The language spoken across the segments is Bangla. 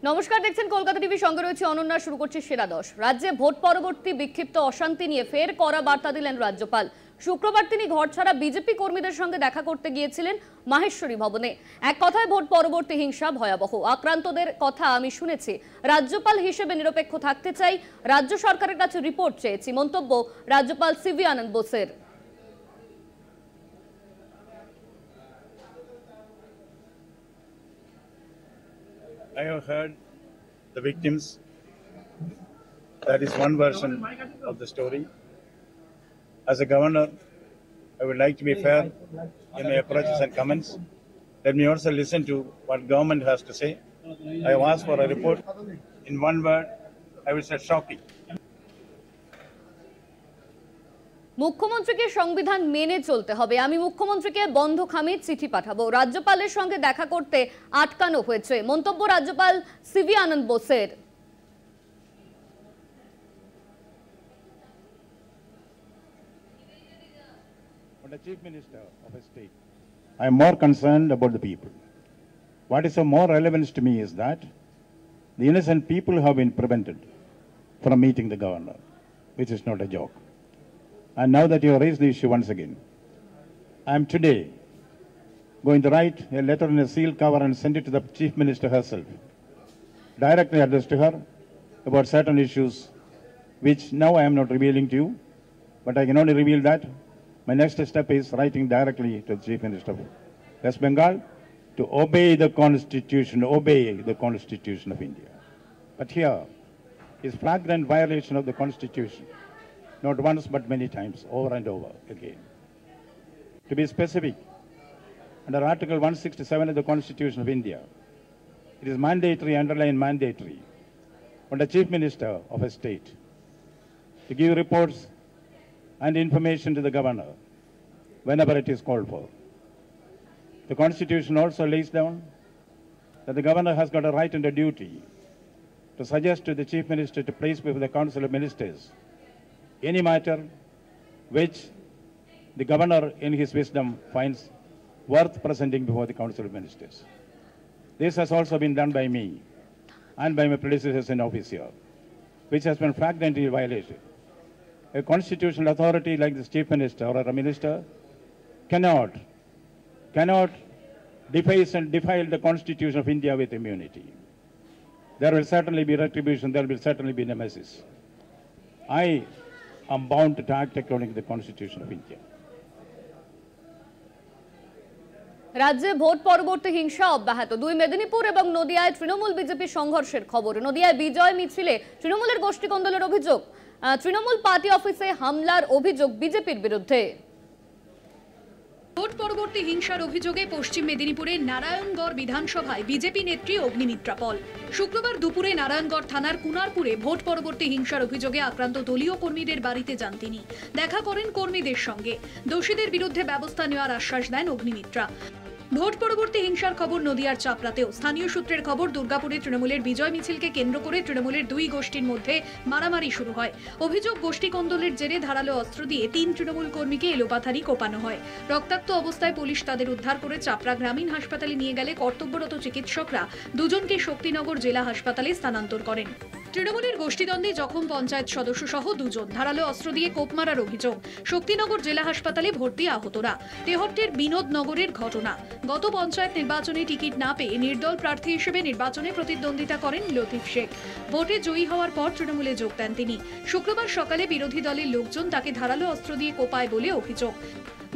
নমস্কার, দেখছেন কলকাতা টিভি, সঙ্গে রয়েছে অনন্যা। শুরু করছে সেরা 10। রাজ্যে ভোট পরবর্তী বিক্ষিপ্ত অশান্তি নিয়ে ফের কড়া বার্তা দিলেন রাজ্যপাল। শুক্রবার তিনি ঘরছাড়া বিজেপি কর্মীদের সঙ্গে দেখা করতে গিয়েছিলেন মাহেশ্বরী ভবনে। এক কথায় ভোট পরবর্তী হিংসা ভয়াবহ, আক্রান্তদের কথা আমি শুনেছি, রাজ্যপাল হিসেবে নিরপেক্ষ থাকতে চাই, রাজ্য সরকারের কাছে রিপোর্ট চেয়েছি, মন্তব্য রাজ্যপাল সিভি আনন্দ বোসের। I have heard the victims. That is one version of the story. As a governor, I would like to be fair in my approaches and comments. Let me also listen to what government has to say. I have asked for a report. In one word, I will say shocking. মুখ্যমন্ত্রীকে সংবিধান মেনে চলতে হবে। আমি মুখ্যমন্ত্রীকে বন্ধখামে চিঠি পাঠাবো। রাজ্যপালের সঙ্গে দেখা করতে আটকানো হয়েছে, মন্তব্য রাজ্যপাল সিভি আনন্দ বোসের। The Chief Minister of a state, I am more concerned about the people. What is of more relevance to me is that the innocent people have been prevented from meeting the governor, which is not a joke. And now that you have raised the issue once again, I am today going to write a letter in a sealed cover and send it to the Chief Minister herself, directly addressed to her about certain issues which now I am not revealing to you, but I can only reveal that my next step is writing directly to the Chief Minister of West Bengal to obey the Constitution of India. But here is flagrant violation of the Constitution. Not once but many times, over and over again. To be specific, under Article 167 of the Constitution of India, it is mandatory, underlined mandatory, on the Chief Minister of a state to give reports and information to the governor whenever it is called for. The Constitution also lays down that the governor has got a right and a duty to suggest to the Chief Minister to place before the Council of Ministers any matter which the governor in his wisdom finds worth presenting before the Council of Ministers. This has also been done by me and by my predecessors in office here, which has been flagrantly violated. A constitutional authority like the Chief Minister or a minister cannot deface and defile the Constitution of India with immunity. There will certainly be retribution, there will certainly be nemesis. I am bound to act according to the Constitution of India. রাজ্যে ভোট পরবর্তী হিংসা অব্যাহত। দুই মেদিনীপুর এবং নদিয়ায় তৃণমূল বিজেপি সংঘর্ষের খবর। নদিয়ায় বিজয় মিছিলে তৃণমূলের গোষ্ঠীকন্দলের অভিযোগ, তৃণমূল পার্টি অফিসে হামলার অভিযোগ বিজেপির বিরুদ্ধে। ভোট পরবর্তী হিংসার অভিযোগে পশ্চিম মেদিনীপুরের নারায়ণগড় বিধানসভায় বিজেপি নেত্রী অগ্নিমিত্রা পল শুক্রবার দুপুরে নারায়ণগড় থানার কুনারপুরে ভোট পরবর্তী হিংসার অভিযোগে আক্রান্ত দলীয় কর্মীদের বাড়িতে যান তিনি। দেখা করেন কর্মীদের সঙ্গে, দোষীদের বিরুদ্ধে ব্যবস্থা নেওয়ার আশ্বাস দেন অগ্নিমিত্রা। ভোট পরবর্তী হিংসার খবর নদিয়ার চাপড়াতেও। স্থানীয় সূত্রের খবর, দুর্গাপুরে তৃণমূলের বিজয় মিছিলকে কেন্দ্র করে তৃণমূলের দুই গোষ্ঠীর মধ্যে মারামারি শুরু হয়। অভিযোগ, গোষ্ঠী কোন্দলের জেরে ধারালো অস্ত্র দিয়ে 3 তৃণমূল কর্মীকে এলোপাথারি কোপানো হয়। রক্তাক্ত অবস্থায় পুলিশ তাদের উদ্ধার করে চাপড়া গ্রামীণ হাসপাতালে নিয়ে গেলে কর্তব্যরত চিকিৎসকরা দুজনকে শক্তিনগর জেলা হাসপাতালে স্থানান্তর করেন। তৃণমূলের গোষ্ঠীদ্বন্দ্বে জখম পঞ্চায়েত সদস্য সহ দুজন, ধারালো অস্ত্র দিয়ে কোপ মারার অভিযোগ। শক্তিনগর জেলা হাসপাতালে ভর্তি আহতরা। তেহট্টের বিনোদনগরের ঘটনা, গত পঞ্চায়েত নির্বাচনে টিকিট না পেয়ে নির্দল প্রার্থী হিসেবে নির্বাচনে প্রতিদ্বন্দ্বিতা করেন লতিফ শেখ। ভোটে জয়ী হওয়ার পর তৃণমূলে যোগ দেন তিনি। শুক্রবার সকালে বিরোধী দলের লোকজন তাকে ধারালো অস্ত্র দিয়ে কোপায় বলে অভিযোগ।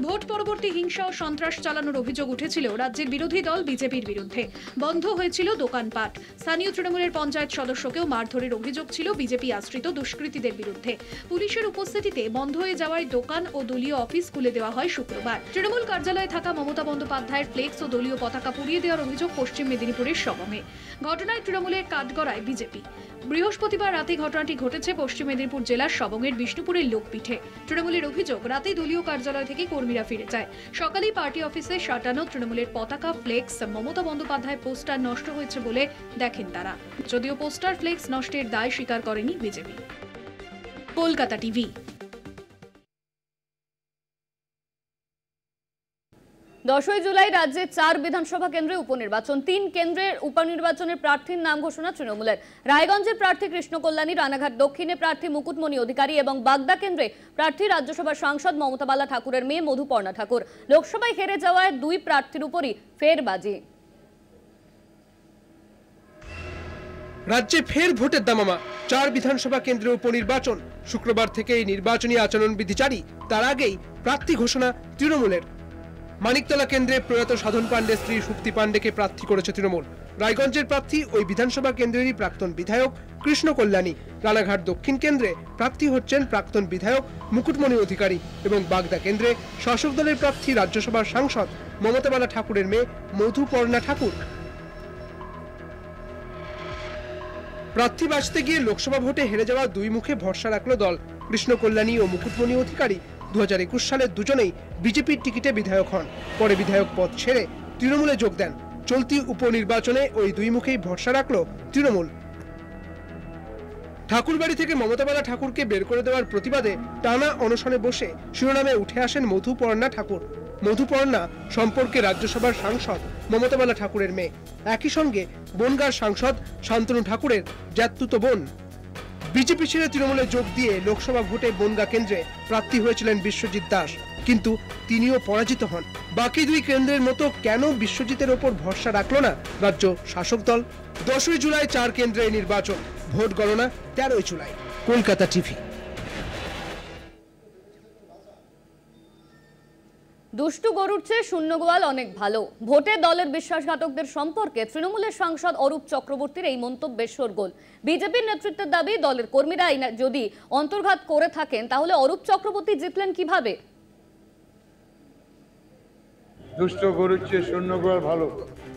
ভোট পরবর্তী হিংসা ও সন্ত্রাস চালানোর অভিযোগ উঠেছিল রাজ্যের বিরোধী দল বিজেপির বিরুদ্ধে। বন্ধ হয়েছিল দোকানপাট। স্থানীয় তৃণমূলের পঞ্চায়েত সদস্যকেও মারধরের অভিযোগ ছিল বিজেপি আশ্রিত দুষ্কৃতীদের বিরুদ্ধে। পুলিশের উপস্থিতিতে বন্ধ হয়ে যাওয়ায় দোকান ও দলীয় অফিস খুলে দেওয়া হয় শুক্রবার। তৃণমূল কার্যালয়ে থাকা মমতা বন্দ্যোপাধ্যায়ের ফ্লেক্স ও দলীয় পতাকা পুড়িয়ে দেওয়ার অভিযোগ পশ্চিম মেদিনীপুরের সবংয়ে। ঘটনায় তৃণমূলের কাঠগড়ায় বিজেপি। বৃহস্পতিবার রাতে ঘটনাটি ঘটেছে পশ্চিম মেদিনীপুর জেলার সবংয়ের বিষ্ণুপুরের লোকপিঠে। তৃণমূলের অভিযোগ, রাতে দলীয় কার্যালয় থেকে কর্মীরা ফিরে যায়। সকালেই পার্টি অফিসে সাঁটানো তৃণমূলের পতাকা, ফ্লেক্স, মমতা বন্দ্যোপাধ্যায় পোস্টার নষ্ট হয়েছে বলে দেখেন তারা। যদিও পোস্টার, ফ্লেক্স নষ্টের দায় স্বীকার করেনি বিজেপি। কলকাতা টিভি। 10ই জুলাই রাজ্যে 4 বিধানসভা কেন্দ্রে উপনির্বাচন। 3 কেন্দ্রের উপনির্বাচনের প্রার্থীর নাম ঘোষণা তৃণমূলের। রায়গঞ্জের প্রার্থী কৃষ্ণ কল্যাণী, রানাঘাট দক্ষিণে প্রার্থী মুকুটমণি অধিকারী এবং বাগদা কেন্দ্রে প্রার্থী রাজ্যসভার সাংসদ মমতা বালা ঠাকুরের মেয়ে মধুপর্ণা ঠাকুর। লোকসভায় হেরে যাওয়ায় 2 প্রার্থীর উপরই ফের বাজি। রাজ্যে ফের ভোটের দামামা। 4 বিধানসভা কেন্দ্রে উপনির্বাচন। শুক্রবার থেকে এই নির্বাচনী আচরণবিধি জারি। তার আগেই প্রার্থী ঘোষণা তৃণমূলের। মানিকতলা কেন্দ্রে প্রয়াত সাধন পাণ্ডে স্ত্রী সুপ্তি পাণ্ডেকে প্রার্থী করেছে তৃণমূল। রায়গঞ্জের প্রার্থী ওই বিধানসভা কেন্দ্রেরই প্রাক্তন বিধায়ক কৃষ্ণ কল্যাণী। রানাঘাট দক্ষিণ কেন্দ্রে প্রার্থী হচ্ছেন প্রাক্তন বিধায়ক মুকুটমণি অধিকারী এবং বাগদা কেন্দ্রে শাসক দলের প্রার্থী রাজ্যসভার সাংসদ মমতা বালা ঠাকুরের মেয়ে মধুপর্ণা ঠাকুর। প্রার্থী বাছতে গিয়ে লোকসভা ভোটে হেরে যাওয়া 2 মুখে ভরসা রাখল দল। কৃষ্ণ কল্যাণী ও মুকুটমণি অধিকারী 2021 সালে দুজনেই বিজেপির টিকিটে বিধায়ক হন। পরে বিধায়ক পদ ছেড়ে তৃণমূলে যোগ দেন। চলতি উপনির্বাচনে ওই 2 মুখেই ভরসা রাখল তৃণমূল। ঠাকুরবাড়ি থেকে মমতা বালা ঠাকুরকে বের করে দেওয়ার প্রতিবাদে টানা অনশনে বসে শিরোনামে উঠে আসেন মধুপর্ণা ঠাকুর। মধুপর্ণা সম্পর্কে রাজ্যসভার সাংসদ মমতা বালা ঠাকুরের মেয়ে। একই সঙ্গে বনগাঁর সাংসদ শান্তনু ঠাকুরের জ্যাঠতুতো বোন। বিজেপি ছেড়ে তৃণমূলে যোগ দিয়ে লোকসভা ভোটে বনগাঁ কেন্দ্রে প্রার্থী হয়েছিলেন বিশ্বজিৎ দাস, কিন্তু তিনিও পরাজিত হন। বাকি 2 কেন্দ্রের মতো কেন বিশ্বজিতের ওপর ভরসা রাখল না রাজ্য শাসক দল? 10ই জুলাই 4 কেন্দ্রে নির্বাচন, ভোট গণনা 13ই জুলাই। কলকাতা টিভি। দুষ্টু গরুর চেয়ে শূন্য গোয়াল অনেক ভালো। ভোটে দলের বিশ্বাসঘাতকদের সম্পর্কে তৃণমূলের সাংসদ অরূপ চক্রবর্তীর এই মন্তব্যের শোরগোল। বিজেপির নেতৃত্বের দাবি, দলের কর্মীরা যদি অন্তর্ঘাত করে থাকেন তাহলে অরূপ চক্রবর্তী জিতলেন কিভাবে? দুষ্ট গরুর চেয়ে শূন্য গোয়াল ভালো।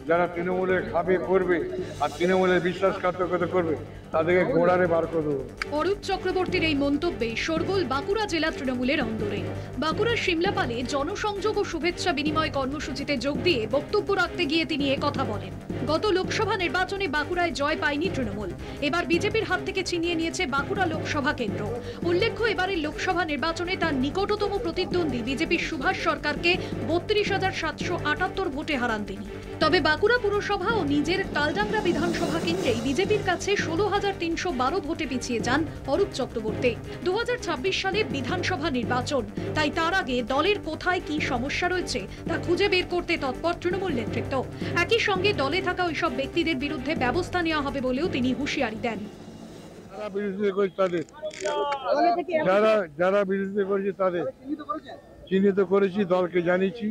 যারা তৃণমূলের খাবে করবে আর তৃণমূলের বিশ্বাসঘাতকতা করবে তাদেরকে গোড়ারে বার করে দেবো। অরূপ চক্রবর্তীর এই মন্তব্যে শোরগোল বাঁকুড়া জেলা তৃণমূলের অন্দরে। বাঁকুড়ার সিমলাপালে জনসংযোগ ও শুভেচ্ছা বিনিময় কর্মসূচিতে যোগ দিয়ে বক্তব্য রাখতে গিয়ে তিনি কথা বলেন। গত লোকসভা নির্বাচনে বাঁকুড়ায় জয় পায়নি তৃণমূল। এবার বিজেপির হাত থেকে ছিনিয়ে নিয়েছে বাঁকুড়া লোকসভা কেন্দ্র। উল্লেখ্য, এবারের লোকসভা নির্বাচনে তার নিকটতম প্রতিদ্বন্দ্বী বিজেপির সুভাষ সরকারকে 32,778 ভোটে হারান তিনি। তবে বাঁকুড়া পুরসভা ও নিজের তালডাংরা বিধানসভা কেন্দ্রেই বিজেপির কাছে 16,312 ভোটে পিছিয়ে যান অরূপ চক্রবর্তী। 2026 সালে বিধানসভা নির্বাচন, তাই তার আগে দলের কোথায় কি সমস্যা রয়েছে তা খুঁজে বের করতে তৎপর তৃণমূল নেতৃত্ব। একই সঙ্গে দলে থাকা ওইসব ব্যক্তিদের বিরুদ্ধে ব্যবস্থা নেওয়া হবে বলেও তিনি হুঁশিয়ারি দেন। যারা বিরোধিতা করেছে তাদের চিহ্নিত করেছি, দলকে জানিয়েছি,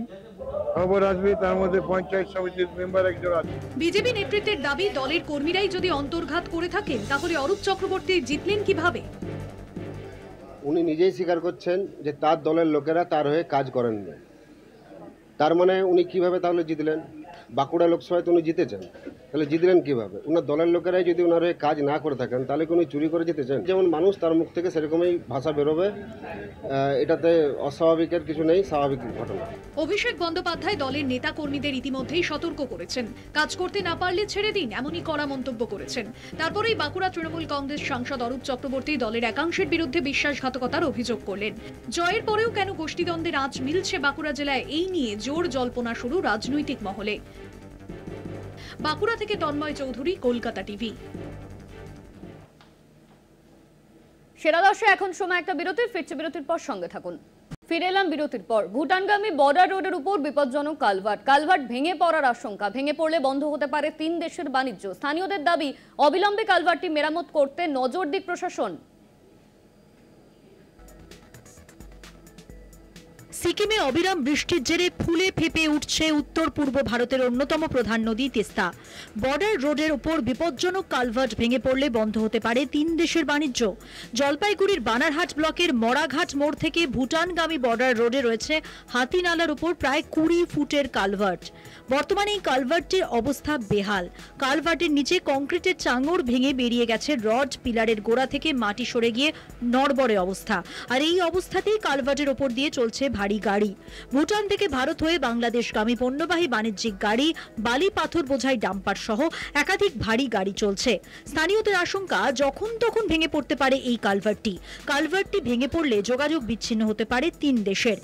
খবর আসবে। তার মধ্যে পঞ্চায়েত সমিতির মেম্বার একজন আছে। বিজেপি নেতৃত্বের দাবি, দলের কর্মীরাই যদি অন্তর্ঘাত করে থাকেন তাহলে অরূপ চক্রবর্তী জিতলেন কিভাবে? উনি নিজেই স্বীকার করছেন যে তার দলের লোকেরা তার হয়ে কাজ করেননি। তার মানে উনি কিভাবে তাহলে জিতলেন? বাঁকুড়া লোকসভায় তো উনি জিতেছেন, তাহলে জিতলেন কিভাবে? ওনার দলের লোকেরাই যদি ওনার হয়ে কাজ না করে থাকেন তাহলে কি উনি চুরি করে জিতেছেন? যেমন মানুষ তার মুখ থেকে সেরকমই ভাষা বেরোবে, এটাতে অস্বাভাবিকের কিছু নেই, স্বাভাবিক ঘটনা। অভিষেক বন্দ্যোপাধ্যায় দলের নেতা কর্মীদের ইতিমধ্যেই সতর্ক করেছেন, কাজ করতে না পারলে ছেড়ে দিন, এমনই কড়া মন্তব্য করেছেন। তারপরেই বাঁকুড়া তৃণমূল কংগ্রেস সাংসদ অরূপ চক্রবর্তী দলের একাংশের বিরুদ্ধে বিশ্বাসঘাতকতার অভিযোগ করলেন। জয়ের পরেও কেন গোষ্ঠীদ্বন্দ্বের আঁচ মিলছে বাঁকুড়া জেলায়, এই নিয়ে জোর জল্পনা শুরু রাজনৈতিক মহলে। বাঁকুড়া থেকে তন্ময় চৌধুরী, কলকাতা টিভি। সেরা দশে এখন সময় একটা বিরতির। ফিরছে বিরতির পর, সঙ্গে থাকুন। ফিরে এলাম বিরতির পর। ভুটানগামী বর্ডার রোডের উপর বিপজ্জনক কালভার্ট ভেঙে পড়ার আশঙ্কা। ভেঙে পড়লে বন্ধ হতে পারে 3 দেশের বাণিজ্য। স্থানীয়দের দাবি, অবিলম্বে কালভার্টটি মেরামত করতে নজর দিক প্রশাসন। সিকিমে অবিরাম বৃষ্টির জেরে ফুলে ফেপে উঠছে উত্তর পূর্ব ভারতের অন্যতম প্রধান নদী তিস্তা। বর্ডার রোডের উপর বিপজ্জনক কালভার্ট ভেঙে পড়লে বন্ধ হতে পারে 3 দেশের বাণিজ্য। জলপাইগুড়ির বানারহাট ব্লকের মরাঘাট মোড় থেকে ভুটানগামী বর্ডার রোডে রয়েছে হাতিনালার উপর প্রায় 20 ফুটের কালভার্ট। বর্তমানে এই কালভার্টটির অবস্থা বেহাল। কালভার্টের নিচে কংক্রিটের চাঙড় ভেঙে বেরিয়ে গেছে রড, পিলারের গোড়া থেকে মাটি সরে গিয়ে নড়বড়ে অবস্থা। আর এই অবস্থাতেই কালভার্টের ওপর দিয়ে চলছে ভারী গাড়ি। ভুটান থেকে ভারত হয়ে বাংলাদেশগামী পণ্যবাহী বাণিজ্যিক গাড়ি, বালি পাথর বোঝাই ডাম্পার সহ একাধিক ভারী গাড়ি চলছে। স্থানীয়দের আশঙ্কা যখন তখন ভেঙে পড়তে পারে এই কালভার্টটি ভেঙে পড়লে যোগাযোগ বিচ্ছিন্ন হতে পারে তিন দেশের।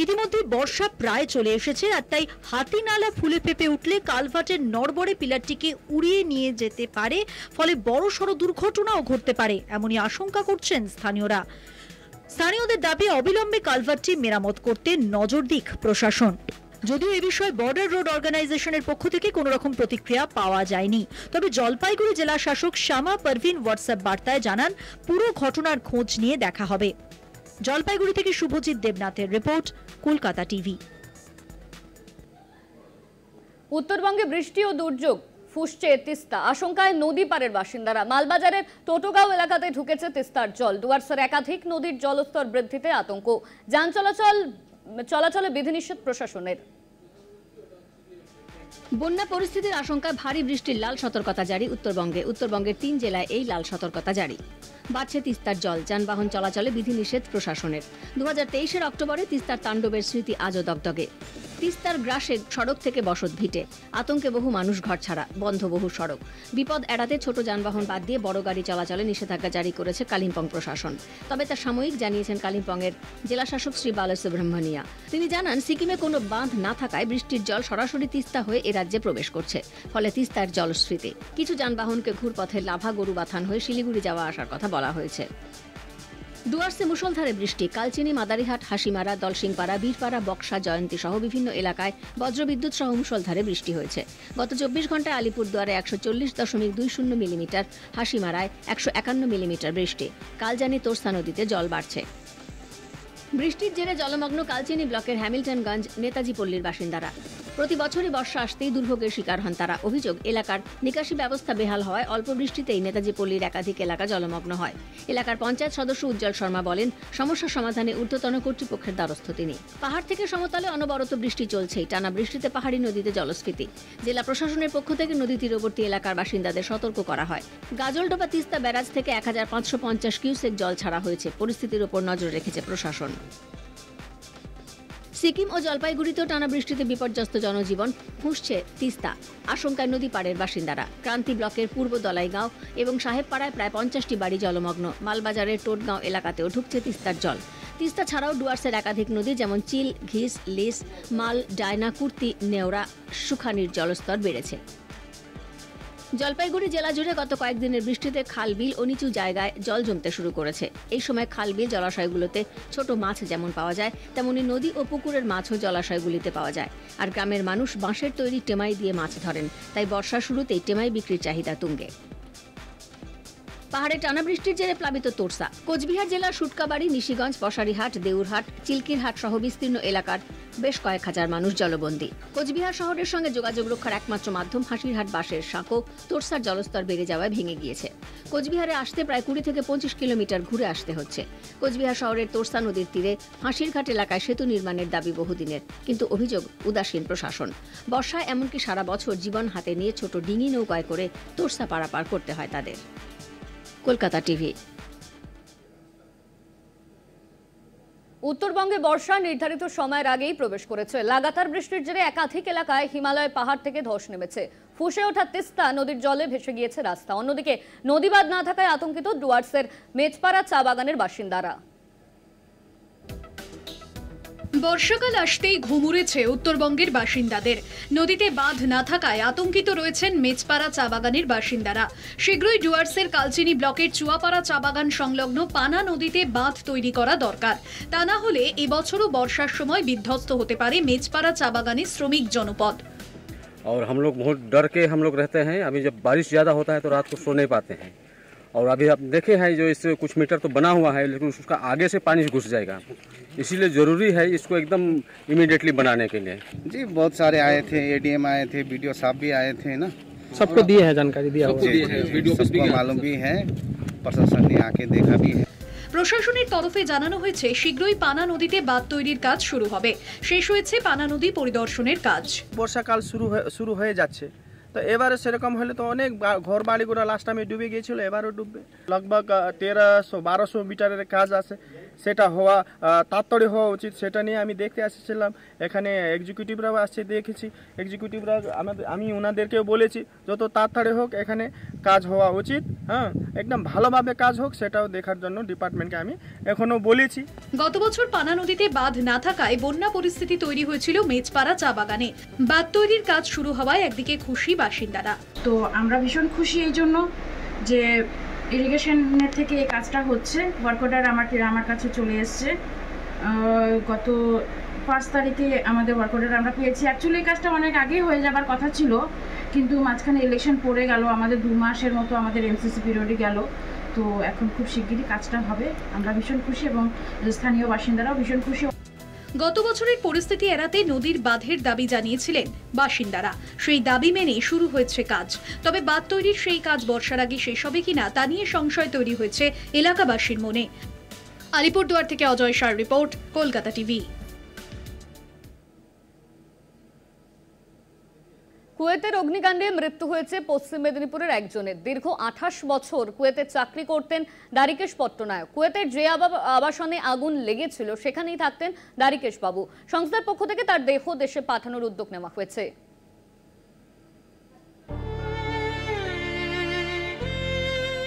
ইতিমধ্যে বর্ষা প্রায় চলে এসেছে, আর তাই হাতিনালা ফুলে ফেপে উঠলে কালভার্টের নড়বড়ে পিলারটিকে উড়িয়ে নিয়ে যেতে পারে, ফলে বড়সড় দুর্ঘটনাও ঘটতে পারে, এমনই আশঙ্কা করছেন স্থানীয়রা। স্থানীয়দের দাবি অবিলম্বে কালভার্টটি মেরামত করতে নজর দিক প্রশাসন। যদিও এ বিষয়ে বর্ডার রোড অর্গানাইজেশনের পক্ষ থেকে কোনো রকম প্রতিক্রিয়া পাওয়া যায়নি, তবে জলপাইগুড়ি জেলা শাসক শ্যামা পারভিন হোয়াটসঅ্যাপ বার্তায় জানান পুরো ঘটনার খোঁজ নিয়ে দেখা হবে। জলপাইগুড়ি থেকে শুভজিৎ দেবনাথের রিপোর্ট, কলকাতা টিভি। উত্তরবঙ্গে বৃষ্টি ও দুর্যোগ, ফুসছে তিস্তা, আশঙ্কায় নদী পারের বাসিন্দারা। মালবাজারের টোটোগাঁও এলাকাতে ঢুকেছে তিস্তার জল। ডুয়ার্সের একাধিক নদীর জলস্তর বৃদ্ধিতে আতঙ্ক। যান চলাচলে বিধিনিষেধ প্রশাসনের। বন্যা পরিস্থিতির আশঙ্কায় ভারী বৃষ্টির লাল সতর্কতা জারি উত্তরবঙ্গের 3 জেলায় এই লাল সতর্কতা জারি। বাড়ছে তিস্তার জল, যানবাহন চলাচলে বিধিনিষেধ প্রশাসনের। 2023-এর অক্টোবরে তিস্তার তাণ্ডবের স্মৃতি আজও দগদগে। তিস্তার গ্রাসে সড়ক থেকে বসত ভিটে, আতঙ্কে বহু মানুষ ঘর ছাড়া, বন্ধ বহু সড়ক। বিপদ এড়াতে ছোট যানবাহন বাদ দিয়ে বড় গাড়ি চলাচলে নিষেধাজ্ঞা জারি করেছে কালিম্পং প্রশাসন। তবে তা সাময়িক, জানিয়েছেন কালিম্পংয়ের জেলাশাসক শ্রী বালসুব্রহ্মণ্যা। তিনি জানান, সিকিমে কোনো বাঁধ না থাকায় বৃষ্টির জল সরাসরি তিস্তা হয়ে এ রাজ্যে প্রবেশ করছে, ফলে তিস্তার জলস্ফীতি। কিছু যানবাহনকে ঘুরপথে লাভা গরুবাথান হয়ে শিলিগুড়ি যাওয়া আসার কথা বলা হয়েছে। ডুয়ার্সে মুষলধারে বৃষ্টি, কালচিনি, মাদারিহাট, হাসিমারা, দলসিংপাড়া, বীরপাড়া, বক্সা, জয়ন্তী সহ বিভিন্ন এলাকায় বজ্রবিদ্যুৎ সহ মুষলধারে বৃষ্টি হয়েছে। গত 24 ঘন্টায় আলিপুরদুয়ারে 140.20 মিলিমিটার, হাসিমারায় 151 মিলিমিটার বৃষ্টি। কালজানি তোরসা নদীতে জল বাড়ছে। বৃষ্টির জেরে জলমগ্ন কালচিনি ব্লকের হ্যামিল্টনগঞ্জ নেতাজি পল্লীর বাসিন্দারা। প্রতি বছরই বর্ষা আসতেই দুর্ভোগের শিকার হন তারা। অভিযোগ, এলাকার নিকাশি ব্যবস্থা বেহাল হওয়ায় অল্প বৃষ্টিতেই নেতাজি পল্লীর একাধিক এলাকা জলমগ্ন হয়। এলাকার পঞ্চায়েত সদস্য উজ্জ্বল শর্মা বলেন, সমস্যা সমাধানে ঊর্ধ্বতন কর্তৃপক্ষের দ্বারস্থ তিনি। পাহাড় থেকে সমতলে অনবরত বৃষ্টি চলছেই, টানা বৃষ্টিতে পাহাড়ি নদীতে জলস্ফীতি। জেলা প্রশাসনের পক্ষ থেকে নদী তীরবর্তী এলাকার বাসিন্দাদের সতর্ক করা হয়। গাজলডোবা তিস্তা ব্যারাজ থেকে 1550 কিউসেক জল ছাড়া হয়েছে। পরিস্থিতির উপর নজর রেখেছে প্রশাসন। সিকিম ও জলপাইগুড়িতেও টানা বৃষ্টিতে বিপর্যস্ত জনজীবন, ফুঁসছে তিস্তা, আশঙ্কায় নদী পাড়ের বাসিন্দারা। ক্রান্তি ব্লকের পূর্ব দলাইগাঁও এবং সাহেবপাড়ায় প্রায় 50টি বাড়ি জলমগ্ন। মালবাজারের টোটগাঁও এলাকাতেও ঢুকছে তিস্তার জল। তিস্তা ছাড়াও ডুয়ার্সের একাধিক নদী যেমন চিল, ঘিস, লিস, মাল, ডায়না, কুর্তি, নেওড়া, সুখানির জলস্তর বেড়েছে। জলপাইগুড়ি জেলা জুড়ে গত কয়েকদিনের বৃষ্টিতে খাল, বিল ও নিচু জায়গায় জল জমতে শুরু করেছে। এই সময় খাল, বিল, জলাশয়গুলোতে ছোট মাছ যেমন পাওয়া যায়, তেমনি নদী ও পুকুরের মাছও জলাশয়গুলিতে পাওয়া যায়। আর গ্রামের মানুষ বাঁশের তৈরি টেমাই দিয়ে মাছ ধরেন, তাই বর্ষার শুরুতেই টেমাই বিক্রির চাহিদা তুঙ্গে। পাহাড়ে টানা বৃষ্টির জেরে প্লাবিত তোরসা। কোচবিহার জেলার সুটকাবাড়ি, নিশিগঞ্জ, পশারিহাট, দেউরহাট, চিলকিরহাট সহ বিস্তীর্ণ এলাকার বেশ কয়েক হাজার মানুষ জলবন্দী। কোচবিহার শহরের সঙ্গে যোগাযোগ রক্ষার একমাত্র মাধ্যম হাসিরহাট বাঁশের সাঁকো তোরসার জলস্তর বেড়ে যাওয়ায় ভেঙে গিয়েছে। কোচবিহারে আসতে প্রায় 20 থেকে 25 কিলোমিটার ঘুরে আসতে হচ্ছে। কোচবিহার শহরের তোরসা নদীর তীরে হাসিরঘাট এলাকায় সেতু নির্মাণের দাবি বহুদিনের, কিন্তু অভিযোগ উদাসীন প্রশাসন। বর্ষায় এমনকি সারা বছর জীবন হাতে নিয়ে ছোট ডিঙি নৌকায় করে তোরসা পারাপার করতে হয় তাদের। কলকাতা টিভি। উত্তরবঙ্গে বর্ষা নির্ধারিত সময়ের আগেই প্রবেশ করেছে। লাগাতার বৃষ্টির জেরে একাধিক এলাকায় হিমালয় পাহাড় থেকে ধস নেমেছে। ফুঁসে ওঠা তিস্তা নদীর জলে ভেসে গিয়েছে রাস্তা। অন্যদিকে নদীবাঁধ না থাকায় আতঙ্কিত ডুয়ার্সের মেজপাড়া চা বাগানের বাসিন্দারা। বর্ষাকাল আসতেই ঘুমুরেছে উত্তরবঙ্গের বাসিন্দাদের। নদীতে বাঁধ না থাকায় আতঙ্কিত রয়েছেন মেজপাড়া চা বাগানের বাসিন্দারা। শীঘ্রই ডুয়ার্সের কালচিনি ব্লকের চুয়াপাড়া চা বাগান সংলগ্ন পানা নদীতে বাঁধ তৈরি করা দরকার। তা না হলে এবছরও বর্ষার সময় বিধ্বস্ত হতে পারে মেজপাড়া চা বাগানের শ্রমিক জনপদ। और हम लोग बहुत डर के हम लोग रहते हैं। अभी जब बारिश ज़्यादा होता है तो रात को सो नहीं पाते हैं। और अभी आप देखे हैं जो इससे कुछ मीटर तो बना हुआ है, लेकिन उसका आगे से पानी घुस जाएगा, इसीलिए ज़रूरी है इसको एकदम इमीडिएटली बनाने के लिए। जी बहुत सारे आए थे, एडीएम आए थे, बीडीओ साहब भी आए थे ना, सबको दिए है जानकारी, दिया हुआ है, वीडियो सबको मालूम भी है, प्रशासन ने आके देखा भी है। প্রশাসনের তরফে জানানো হয়েছে শীঘ্রই পানা নদীতে বাঁধ তৈরির কাজ শুরু হবে। শেষ হয়েছে পানা নদী পরিদর্শনের কাজ। বর্ষাকাল শুরু হয়ে যাচ্ছে, তো এবারে সেরকম হলে তো অনেক ঘর বাড়িগুলো লাস্ট টাইমে ডুবে গিয়েছিল, এবারও ডুববে। লগভগ 1300-1200 মিটারের কাজ আছে। সেটা হওয়া তাড়াতাড়ি হওয়া উচিত, সেটা নিয়ে আমি দেখতে এসেছিলাম। এখানে এক্সিকিউটিভরাও আসছে, দেখেছি এক্সিকিউটিভরা আমি ওনাদেরকেও বলেছি যত তাড়াতাড়ি হোক এখানে কাজ হওয়া উচিত, হ্যাঁ একদম ভালোভাবে কাজ হোক, সেটাও দেখার জন্য ডিপার্টমেন্টকে আমি এখনও বলেছি। গত বছর পানা নদীতে বাঁধ না থাকায় বন্যা পরিস্থিতি তৈরি হয়েছিল মেজপাড়া চা বাগানে। বাঁধ তৈরির কাজ শুরু হওয়ায় একদিকে খুশি বাসিন্দারা। তো আমরা ভীষণ খুশি এই জন্য যে ইরিগেশনের থেকে এই কাজটা হচ্ছে। ওয়ার্ক অর্ডার আমার কাছে চলে এসছে গত 5 তারিখে আমাদের ওয়ার্ক অর্ডার আমরা পেয়েছি। অ্যাকচুয়ালি এই কাজটা অনেক আগেই হয়ে যাবার কথা ছিল, কিন্তু মাঝখানে ইলেকশন পড়ে গেল, আমাদের 2 মাসের মতো আমাদের এমসিসি পিরিয়ডে গেল। তো এখন খুব শিগগিরই কাজটা হবে, আমরা ভীষণ খুশি এবং স্থানীয় বাসিন্দারাও ভীষণ খুশি। গত বছরের পরিস্থিতি এড়াতে নদীর বাঁধের দাবি জানিয়েছিলেন বাসিন্দারা। সেই দাবি মেনে শুরু হয়েছে কাজ। তবে বাঁধ তৈরির সেই কাজ বর্ষার আগে শেষ হবে কিনা তা নিয়ে সংশয় তৈরি হয়েছে এলাকাবাসীর মনে। আলিপুরদুয়ার থেকে অজয় শাহর রিপোর্ট, কলকাতা টিভি। কুয়েতের অগ্নিকাণ্ডে মৃত্যু হয়েছে পশ্চিম মেদিনীপুরের একজনের। দীর্ঘ 28 বছর কুয়েতে চাকরি করতেন দ্বারিকেশ পট্টনায়ক। কুয়েতের যে আবাসনে আগুন লেগেছিল সেখানেই থাকতেন দ্বারিকেশ বাবু। সংস্থার পক্ষ থেকে তার দেহ দেশে পাঠানোর উদ্যোগ নেওয়া হয়েছে।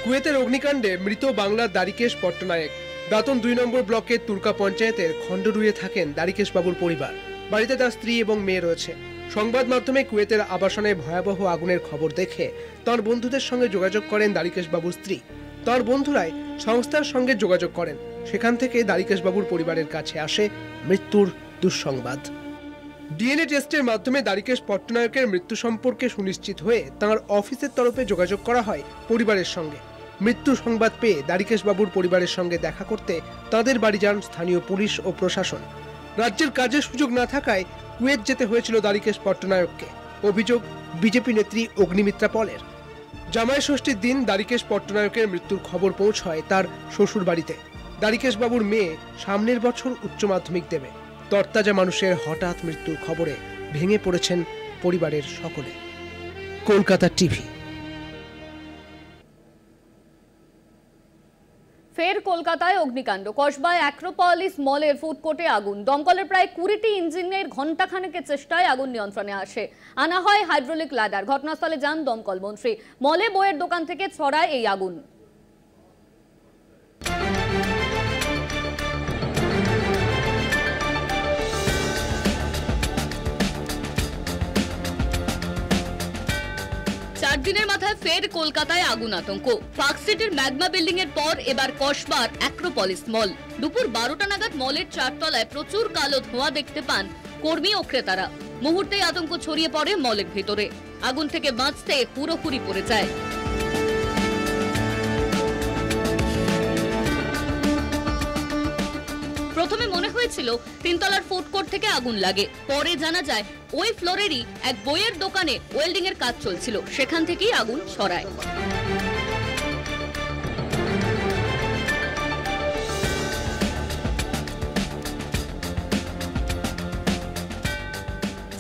কুয়েতের অগ্নিকাণ্ডে মৃত বাংলার দ্বারিকেশ পট্টনায়ক। দাঁতন 2 নম্বর ব্লকের তুর্কা পঞ্চায়েতের খণ্ডরুয়ে থাকেন দ্বারিকেশ বাবুর পরিবার। বাড়িতে তার স্ত্রী এবং মেয়ে রয়েছে। সংবাদ মাধ্যমে কুয়েতের আবাসনে ভয়াবহ আগুনের খবর দেখে তার বন্ধুদের সঙ্গে যোগাযোগ করেন দ্বারিকেশ বাবুর স্ত্রী। তার বন্ধুরাই সংস্থার সঙ্গে যোগাযোগ করেন। সেখান থেকে দ্বারিকেশ বাবুর পরিবারের কাছে আসে মৃত্যুর দুঃসংবাদ। ডিএনএ টেস্টের মাধ্যমে দ্বারিকেশ পট্টনায়কের মৃত্যু সম্পর্কে সুনিশ্চিত হয়ে তাঁর অফিসের তরফে যোগাযোগ করা হয় পরিবারের সঙ্গে। মৃত্যু সংবাদ পেয়ে দ্বারিকেশ বাবুর পরিবারের সঙ্গে দেখা করতে তাদের বাড়ি যান স্থানীয় পুলিশ ও প্রশাসন। রাজ্যের কাজের সুযোগ না থাকায় কুয়েত যেতে হয়েছিল দ্বারিকেশ পট্টনায়ককে। অভিযোগ বিজেপি নেত্রী অগ্নিমিত্রা পলের। জামাই ষষ্ঠীর দিন দ্বারিকেশ পট্টনায়কের মৃত্যুর খবর পৌঁছয় তার শ্বশুর বাড়িতে। দ্বারিকেশ বাবুর মেয়ে সামনের বছর উচ্চ মাধ্যমিক দেবে। তরতাজা মানুষের হঠাৎ মৃত্যুর খবরে ভেঙে পড়েছেন পরিবারের সকলে। কলকাতা টিভি। ফের কলকাতায় অগ্নিকাণ্ড। কসবায় অ্যাক্রোপলিস মলের ফুড কোর্টে আগুন। দমকলের প্রায় 20টি ইঞ্জিনের ঘণ্টাখানেকের চেষ্টায় আগুন নিয়ন্ত্রণে আসে। আনা হয় হাইড্রোলিক ল্যাডার। ঘটনাস্থলে যান দমকল মন্ত্রী। মলে বইয়ের দোকান থেকে ছড়ায় এই আগুন। দিনের মাথায় ফের কলকাতায় আগুন আতঙ্ক। পার্ক স্ট্রিটের ম্যাগমা বিল্ডিং এর পর এবার কসবার অ্যাক্রোপলিস মল। দুপুর 12টা নাগাদ মলের 4 তলায় প্রচুর কালো ধোঁয়া দেখতে পান কর্মী ও ক্রেতারা। মুহূর্তেই আতঙ্ক ছড়িয়ে পড়ে মলের ভেতরে। আগুন থেকে বাঁচতে হুড়োহুড়ি পড়ে যায়। প্রথমে মনে হয়েছিল 3 তলার ফুড কোর্ট থেকে আগুন লাগে। পরে জানা যায় ওই ফ্লোরেরই এক বইয়ের দোকানে ওয়েল্ডিং এর কাজ চলছিল, সেখান থেকেই আগুন ছড়ায়।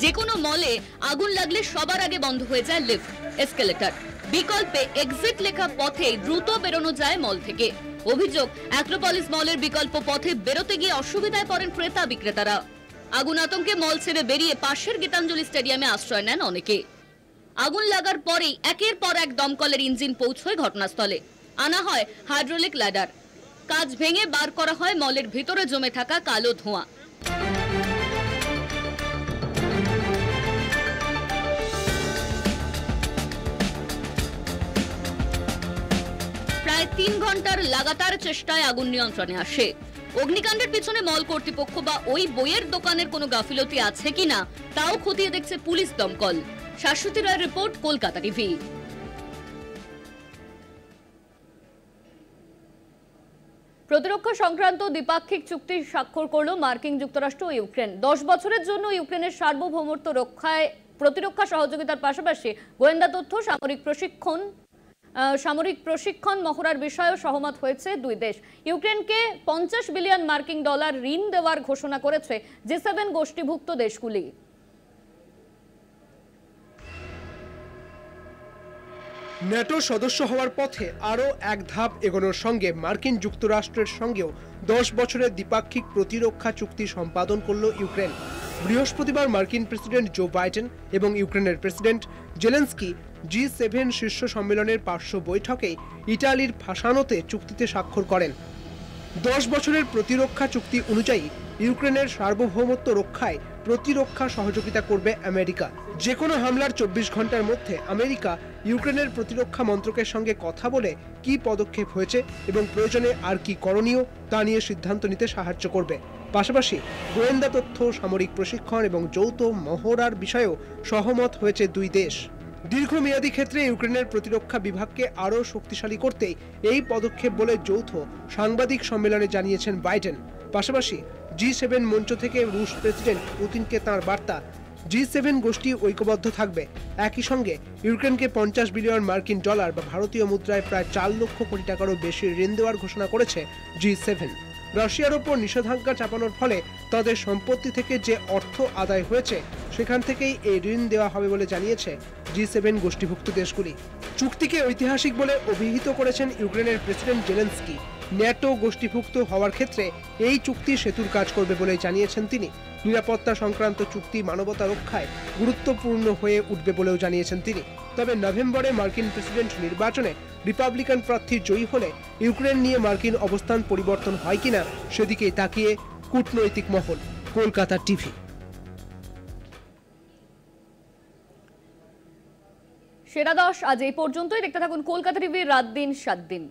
যে কোনো মলে আগুন লাগলে সবার আগে বন্ধ হয়ে যায় লিফট, এসকেলেটর। বিকল্পে এক্সিট লেখা পথে দ্রুত বেরোনো যায় মল থেকে। অভিযোগ, অ্যাক্রোপলিস মলের বিকল্প পথে বেরোতে গিয়ে অসুবিধায় পড়েন ক্রেতা বিক্রেতারা। আগুন আতঙ্কে মল ছেড়ে বেরিয়ে পাশের গীতাঞ্জলি স্টেডিয়ামে আশ্রয় নেন অনেকে। আগুন লাগার পরেই একের পর এক দমকলের ইঞ্জিন পৌঁছয় ঘটনাস্থলে। আনা হয় হাইড্রোলিক ল্যাডার। কাজ ভেঙে বার করা হয় মলের ভিতরে জমে থাকা কালো ধোঁয়া। প্রায় 3 ঘন্টার লাগাতার চেষ্টায় আগুন নিয়ন্ত্রণে আসে। অগ্নিকাণ্ডের পিছনে মল কর্তৃপক্ষ বা ওই বইয়ের দোকানের কোনো গাফিলতি আছে কিনা তাও খতিয়ে দেখছে পুলিশ দমকল। শাশ্বতী রায়ের রিপোর্ট, কলকাতা টিভি। প্রতিরক্ষা সংক্রান্ত দ্বিপাক্ষিক চুক্তি স্বাক্ষর করল মার্কিন যুক্তরাষ্ট্র ও ইউক্রেন। 10 বছরের জন্য ইউক্রেনের সার্বভৌমত্ব রক্ষায় প্রতিরক্ষা সহযোগিতার পাশাপাশি গোয়েন্দা তথ্য, সামরিক প্রশিক্ষণ মহড়ার বিষয়েও সহমত হয়েছে দুই দেশ। ইউক্রেনকে $50 বিলিয়ন মার্কিন ঋণ দেওয়ার ঘোষণা করেছে G7 গোষ্ঠীভুক্ত দেশগুলি। ন্যাটোর সদস্য হওয়ার পথে আরও এক ধাপ এগোনোর সঙ্গে মার্কিন যুক্তরাষ্ট্রের সঙ্গেও 10 বছরের দ্বিপাক্ষিক প্রতিরক্ষা চুক্তি সম্পাদন করল ইউক্রেন। বৃহস্পতিবার মার্কিন প্রেসিডেন্ট জো বাইডেন এবং ইউক্রেনের প্রেসিডেন্ট জেলেনস্কি G7 শীর্ষ সম্মেলনের পার্শ্ব বৈঠকে ইটালির ফাসানোতে চুক্তিতে স্বাক্ষর করেন। 10 বছরের প্রতিরক্ষা চুক্তি অনুযায়ী ইউক্রেনের সার্বভৌমত্ব রক্ষায় প্রতিরক্ষা সহযোগিতা করবে আমেরিকা। যে কোনো হামলার 24 ঘন্টার মধ্যে আমেরিকা ইউক্রেনের প্রতিরক্ষা মন্ত্রকের সঙ্গে কথা বলে কি পদক্ষেপ হয়েছে এবং প্রয়োজনে আর কি করণীয় তা নিয়ে সিদ্ধান্ত নিতে সাহায্য করবে। পাশাপাশি গোয়েন্দা তথ্য, সামরিক প্রশিক্ষণ এবং যৌথ মহড়ার বিষয়েও সহমত হয়েছে দুই দেশ। দীর্ঘমেয়াদী ক্ষেত্রে ইউক্রেনের প্রতিরক্ষা বিভাগকে আরও শক্তিশালী করতে এই পদক্ষেপ বলে যৌথ সাংবাদিক সম্মেলনে জানিয়েছেন বাইডেন। পাশাপাশি G7 মঞ্চ থেকে রুশ প্রেসিডেন্ট পুতিনকে তাঁর বার্তা, G7 গোষ্ঠী ঐক্যবদ্ধ থাকবে। একই সঙ্গে ইউক্রেনকে 50 বিলিয়ন মার্কিন ডলার বা ভারতীয় মুদ্রায় প্রায় 4 লক্ষ কোটি টাকারও বেশি ঋণ দেওয়ার ঘোষণা করেছে G7। রাশিয়ার ওপর নিষেধাজ্ঞা চাপানোর ফলে তাদের সম্পত্তি থেকে যে অর্থ আদায় হয়েছে সেখান থেকেই এই ঋণ দেওয়া হবে বলে জানিয়েছে G7 গোষ্ঠীভুক্ত দেশগুলি। চুক্তিকে ঐতিহাসিক বলে অভিহিত করেছেন ইউক্রেনের প্রেসিডেন্ট জেলেনস্কি। ন্যাটো গোষ্ঠীভুক্ত হওয়ার ক্ষেত্রে এই চুক্তি সেতুর কাজ করবে বলে জানিয়েছেন তিনি। নিরাপত্তা সংক্রান্ত চুক্তি মানবতা রক্ষায় গুরুত্বপূর্ণ হয়ে উঠবে বলেও জানিয়েছেন তিনি। তবে নভেম্বরে মার্কিন প্রেসিডেন্ট নির্বাচনে রিপাবলিকান প্রার্থী জয়ী হলে ইউক্রেন নিয়ে মার্কিন অবস্থান পরিবর্তন হয় কিনা সেদিকেই তাকিয়ে কূটনৈতিক মহল। কলকাতা টিভি। সেরা 10 আজ এই পর্যন্তই। দেখতে থাকুন কলকাতা টিভির রাত দিন 7 দিন।